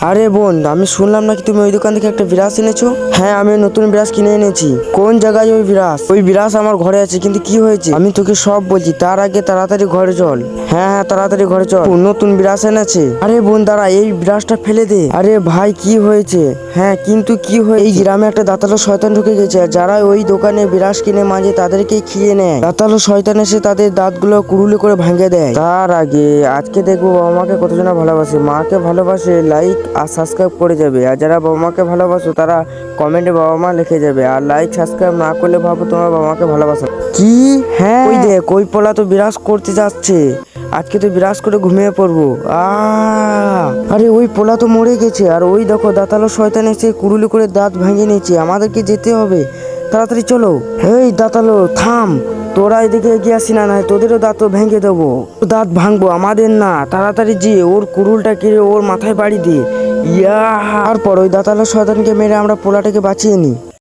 আরে বোন, আমি শুনলাম নাকি তুমি ওই দোকান থেকে একটা বিরাস এনেছো। হ্যাঁ, আমি নতুন বিরাস কিনে এনেছি। কোন জায়গায় ওই বিরাস? ওই বিরাস আমার ঘরে আছে, কিন্তু কি হয়েছে আমি তোকে সব বলছি, তার আগে তাড়াতাড়ি ঘরে চল। হ্যাঁ হ্যাঁ, তাড়াতাড়ি ঘরে চল, নতুন বিরাস এনেছে। আরে বোন দাঁড়া, এই বিরাসটা ফেলে দে। আরে ভাই কি হয়েছে? হ্যাঁ কিন্তু কি হয়েছে? এই গ্রামে একটা দাঁতালো শয়তান ঢুকে গেছে, আর যারা ওই দোকানে বিরাস কিনে মাঝে তাদেরকে খেয়ে নেয়। দাঁতালো শয়তান এসে তাদের দাঁতগুলো কুড়ুলি করে ভাঙে দেয়। তার আগে আজকে দেখবো বাবা মাকে কতজনা ভালোবাসে। মাকে ভালোবাসে লাইক আর সাবস্ক্রাইব করে যাবে, আর যারা বাবা মাকে ভালোবাসো তারা কমেন্টে বাবা মা লিখে যাবে। আর লাইক সাবস্ক্রাইব না করলে ভাবো তোমার বাবা মাকে ভালোবাসো কি? হ্যাঁ ওই দেখ, ওই পোলা তো বিরাজ করতে যাচ্ছে। আজকে তো বিরাজ করে ঘুমিয়ে পড়বো। আরে ওই পোলা তো মরে গেছে, আর ওই দেখো দাঁতালো শয়তান এসে কুড়ুলি করে দাঁত ভেঙে নিয়েছে। আমাদেরকে যেতে হবে, তাড়াতাড়ি চলো। এই দাঁতালো থাম, তোরা এদিকে এগিয়ে আসি, না নয় তোদেরও দাঁত ভেঙে দেবো। দাঁত ভাঙবো আমাদের না, তাড়াতাড়ি যে ওর কুড়ুলটা কেড়ে ওর মাথায় বাড়ি দিয়ে। তারপর ওই দাঁতালো শয়তানকে মেরে আমরা পোলাটাকে বাঁচিয়ে নিই।